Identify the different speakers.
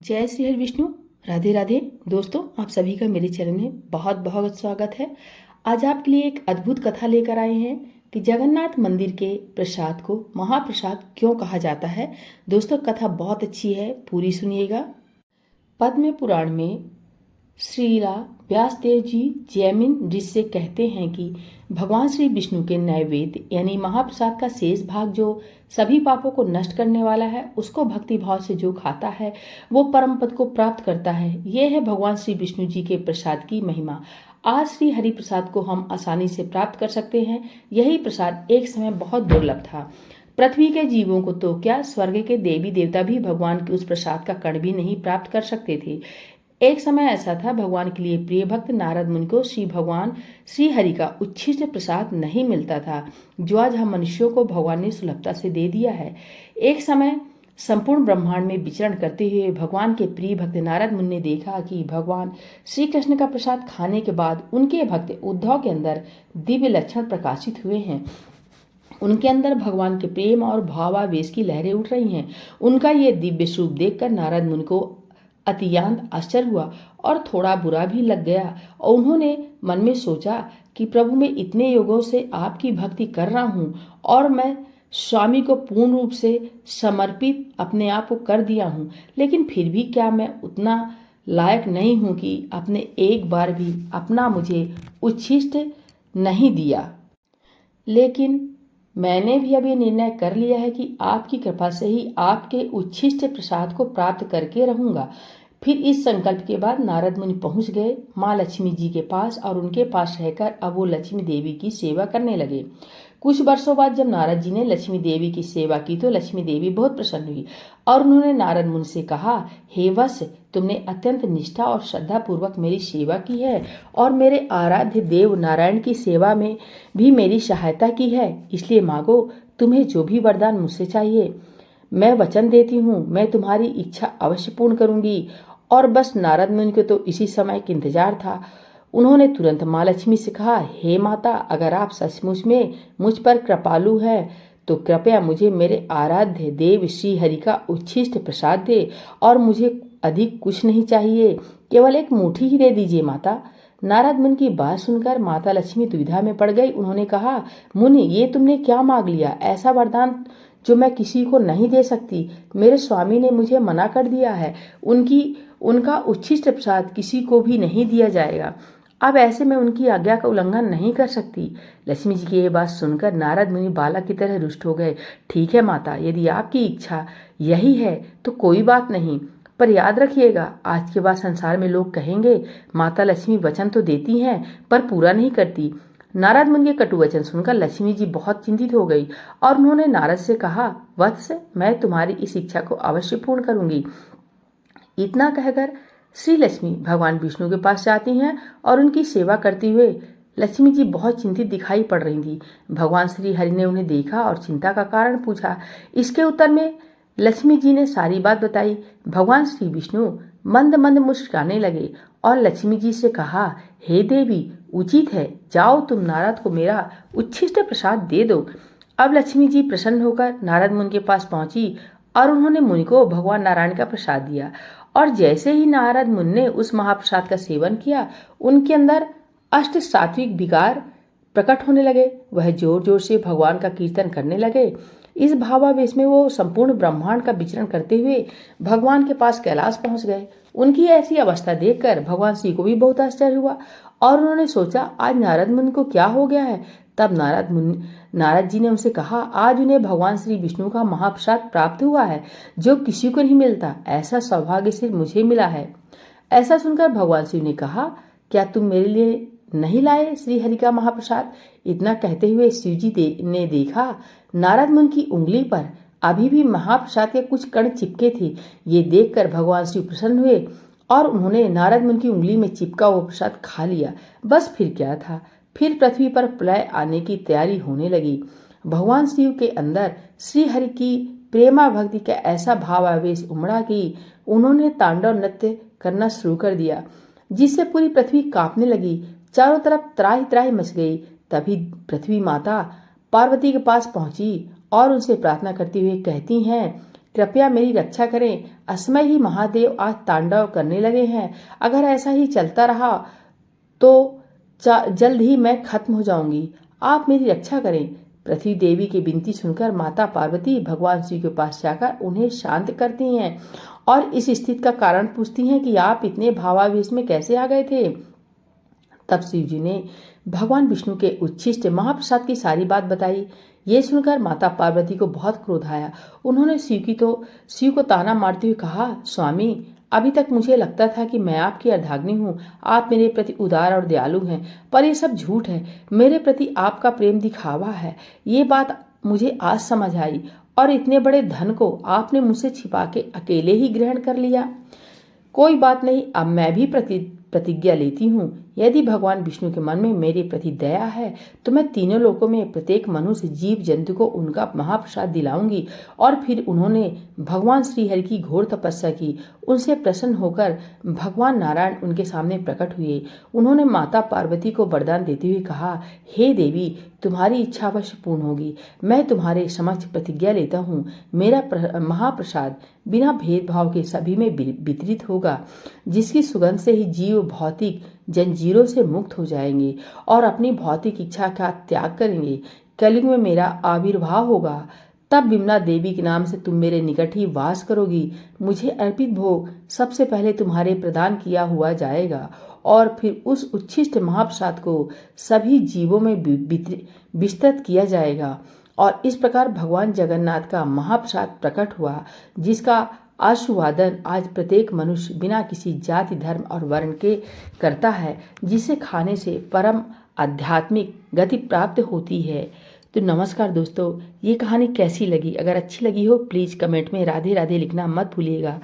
Speaker 1: जय श्री हरि विष्णु। राधे राधे दोस्तों, आप सभी का मेरे चैनल में बहुत बहुत स्वागत है। आज आपके लिए एक अद्भुत कथा लेकर आए हैं कि जगन्नाथ मंदिर के प्रसाद को महाप्रसाद क्यों कहा जाता है। दोस्तों, कथा बहुत अच्छी है, पूरी सुनिएगा। पद्म पुराण में श्रीला व्यासदेव जी जैमिन ऋषि से कहते हैं कि भगवान श्री विष्णु के नैवेद्य यानी महाप्रसाद का शेष भाग जो सभी पापों को नष्ट करने वाला है, उसको भक्ति भाव से जो खाता है वो परम पद को प्राप्त करता है। ये है भगवान श्री विष्णु जी के प्रसाद की महिमा। आज श्री हरि प्रसाद को हम आसानी से प्राप्त कर सकते हैं। यही प्रसाद एक समय बहुत दुर्लभ था। पृथ्वी के जीवों को तो क्या, स्वर्ग के देवी देवता भी भगवान के उस प्रसाद का कण भी नहीं प्राप्त कर सकते थे। एक समय ऐसा था, भगवान के लिए प्रिय भक्त नारद मुनि को भगवान श्री हरि का उच्छिष्ट प्रसाद नहीं मिलता था, जो आज हम मनुष्यों को भगवान ने सुलभता से दे दिया है। एक समय संपूर्ण ब्रह्मांड में विचरण करते हुए भगवान के प्रिय भक्त नारद मुनि ने देखा कि भगवान श्री कृष्ण का प्रसाद खाने के बाद उनके भक्त उद्धव के अंदर दिव्य लक्षण प्रकाशित हुए हैं। उनके अंदर भगवान के प्रेम और भावावेश की लहरें उठ रही हैं। उनका ये दिव्य स्वरूप देखकर नारद मुनि को अतियांत आश्चर्य हुआ और थोड़ा बुरा भी लग गया, और उन्होंने मन में सोचा कि प्रभु, मैं इतने योगों से आपकी भक्ति कर रहा हूँ और मैं स्वामी को पूर्ण रूप से समर्पित अपने आप को कर दिया हूँ, लेकिन फिर भी क्या मैं उतना लायक नहीं हूँ कि आपने एक बार भी अपना मुझे उच्छिष्ट नहीं दिया। लेकिन मैंने भी अब ये निर्णय कर लिया है कि आपकी कृपा से ही आपके उच्छिष्ट प्रसाद को प्राप्त करके रहूंगा। फिर इस संकल्प के बाद नारद मुनि पहुंच गए माँ लक्ष्मी जी के पास और उनके पास रहकर अब वो लक्ष्मी देवी की सेवा करने लगे। कुछ वर्षों बाद जब नारद जी ने लक्ष्मी देवी की सेवा की तो लक्ष्मी देवी बहुत प्रसन्न हुई और उन्होंने नारद मुनि से कहा, हे वत्स, तुमने अत्यंत निष्ठा और श्रद्धा पूर्वक मेरी सेवा की है और मेरे आराध्य देव नारायण की सेवा में भी मेरी सहायता की है, इसलिए मांगो, तुम्हें जो भी वरदान मुझसे चाहिए। मैं वचन देती हूँ, मैं तुम्हारी इच्छा अवश्य पूर्ण करूंगी। और बस नारद मुनि को तो इसी समय का इंतजार था। उन्होंने तुरंत माँ लक्ष्मी से कहा, हे माता, अगर आप सचमुच में मुझ पर कृपालु हैं तो कृपया मुझे मेरे आराध्य देव श्री हरि का उच्छिष्ट प्रसाद दे और मुझे अधिक कुछ नहीं चाहिए, केवल एक मुट्ठी ही दे दीजिए माता। नारद मुनि की बात सुनकर माता लक्ष्मी दुविधा में पड़ गई। उन्होंने कहा, मुनि, ये तुमने क्या मांग लिया? ऐसा वरदान जो मैं किसी को नहीं दे सकती। मेरे स्वामी ने मुझे मना कर दिया है, उनका उच्छिष्ट प्रसाद किसी को भी नहीं दिया जाएगा। अब ऐसे में उनकी आज्ञा का उल्लंघन नहीं कर सकती। लक्ष्मी जी की यह बात सुनकर नारद मुनि बालक की तरह रुष्ट हो गए। ठीक है माता, यदि आपकी इच्छा यही है तो कोई बात नहीं, पर याद रखिएगा, आज के बाद संसार में लोग कहेंगे माता लक्ष्मी वचन तो देती हैं पर पूरा नहीं करती। नारद मुनि के कटु वचन सुनकर लक्ष्मी जी बहुत चिंतित हो गई और उन्होंने नारद से कहा, वत्स, मैं तुम्हारी इस इच्छा को अवश्य पूर्ण करूंगी। इतना कहकर श्री लक्ष्मी भगवान विष्णु के पास जाती हैं और उनकी सेवा करते हुए लक्ष्मी जी बहुत चिंतित दिखाई पड़ रही थी। भगवान श्री हरि ने उन्हें देखा और चिंता का कारण पूछा। इसके उत्तर में लक्ष्मी जी ने सारी बात बताई। भगवान श्री विष्णु मंद मंद मुस्कुराने लगे और लक्ष्मी जी से कहा, हे देवी, उचित है, जाओ तुम नारद को मेरा उच्छिष्ट प्रसाद दे दो। अब लक्ष्मी जी प्रसन्न होकर नारद मुनि के पास पहुंची और उन्होंने मुनि को भगवान नारायण का प्रसाद दिया। और जैसे ही नारद मुनि ने उस महाप्रसाद का सेवन किया, उनके अंदर अष्ट सात्विक विकार प्रकट होने लगे। वह जोर जोर से भगवान का कीर्तन करने लगे। इस भावावेश में वो संपूर्ण ब्रह्मांड का विचरण करते हुए भगवान के पास कैलाश पहुंच गए। उनकी ऐसी अवस्था देखकर भगवान श्री को भी बहुत आश्चर्य हुआ और उन्होंने सोचा, आज नारद मुनि को क्या हो गया है। तब नारद जी ने उनसे कहा, आज उन्हें भगवान श्री विष्णु का महाप्रसाद प्राप्त हुआ है, जो किसी को नहीं मिलता। ऐसा सौभाग्य सिर्फ मुझे मिला है। ऐसा सुनकर भगवान शिव ने कहा, क्या तुम मेरे लिए नहीं लाए श्री हरि का महाप्रसाद? इतना कहते हुए शिव जी ने देखा नारद मुनि की उंगली पर अभी भी महाप्रसाद के कुछ कण चिपके थे। ये देखकर भगवान शिव प्रसन्न हुए और उन्होंने नारद मुनि की उंगली में चिपका वो प्रसाद खा लिया। बस फिर क्या था, फिर पृथ्वी पर प्रलय आने की तैयारी होने लगी। भगवान शिव के अंदर श्री हरि की प्रेमा भक्ति का ऐसा भाव आवेश उमड़ा कि उन्होंने तांडव नृत्य करना शुरू कर दिया, जिससे पूरी पृथ्वी कांपने लगी। चारों तरफ त्राही त्राही मच गई। तभी पृथ्वी माता पार्वती के पास पहुंची और उनसे प्रार्थना करती हुए कहती हैं, कृपया मेरी रक्षा करें। असमय ही महादेव आज तांडव करने लगे हैं। अगर ऐसा ही चलता रहा तो जल्द ही मैं खत्म हो जाऊंगी। आप मेरी रक्षा करें। पृथ्वी देवी की विनती सुनकर माता पार्वती भगवान शिव के पास जाकर उन्हें शांत करती हैं और इस स्थिति का कारण पूछती हैं कि आप इतने भावावेश में कैसे आ गए थे। तब शिव जी ने भगवान विष्णु के उच्छिष्ट महाप्रसाद की सारी बात बताई। ये सुनकर माता पार्वती को बहुत क्रोध आया। उन्होंने शिव को ताना मारते हुए कहा, स्वामी, अभी तक मुझे लगता था कि मैं आपकी अर्धांगिनी हूँ। आप मेरे प्रति उदार और दयालु हैं, पर यह सब झूठ है। मेरे प्रति आपका प्रेम दिखावा है। ये बात मुझे आज समझ आई और इतने बड़े धन को आपने मुझसे छिपा के अकेले ही ग्रहण कर लिया। कोई बात नहीं, अब मैं भी प्रतिज्ञा लेती हूँ। यदि भगवान विष्णु के मन में मेरे प्रति दया है तो मैं तीनों लोकों में प्रत्येक मनुष्य जीव जंतु को उनका महाप्रसाद दिलाऊंगी। और फिर उन्होंने भगवान श्रीहरि की घोर तपस्या की। उनसे प्रसन्न होकर भगवान नारायण उनके सामने प्रकट हुए। उन्होंने माता पार्वती को वरदान देते हुए कहा, हे देवी, तुम्हारी इच्छा अवश्य पूर्ण होगी। मैं तुम्हारे समक्ष प्रतिज्ञा लेता हूँ, मेरा महाप्रसाद बिना भेदभाव के सभी में वितरित होगा, जिसकी सुगंध से ही जीव भौतिक जंजीरों से मुक्त हो जाएंगे और अपनी भौतिक इच्छा का त्याग करेंगे। कलयुग में मेरा आविर्भाव होगा, तब विमला देवी के नाम से तुम मेरे निकट ही वास करोगी। मुझे अर्पित भोग सबसे पहले तुम्हारे प्रदान किया हुआ जाएगा और फिर उस उच्छिष्ट महाप्रसाद को सभी जीवों में विस्तृत किया जाएगा। और इस प्रकार भगवान जगन्नाथ का महाप्रसाद प्रकट हुआ, जिसका आस्वादन आज प्रत्येक मनुष्य बिना किसी जाति, धर्म और वर्ण के करता है, जिसे खाने से परम आध्यात्मिक गति प्राप्त होती है। तो नमस्कार दोस्तों, ये कहानी कैसी लगी? अगर अच्छी लगी हो प्लीज़ कमेंट में राधे राधे लिखना मत भूलिएगा।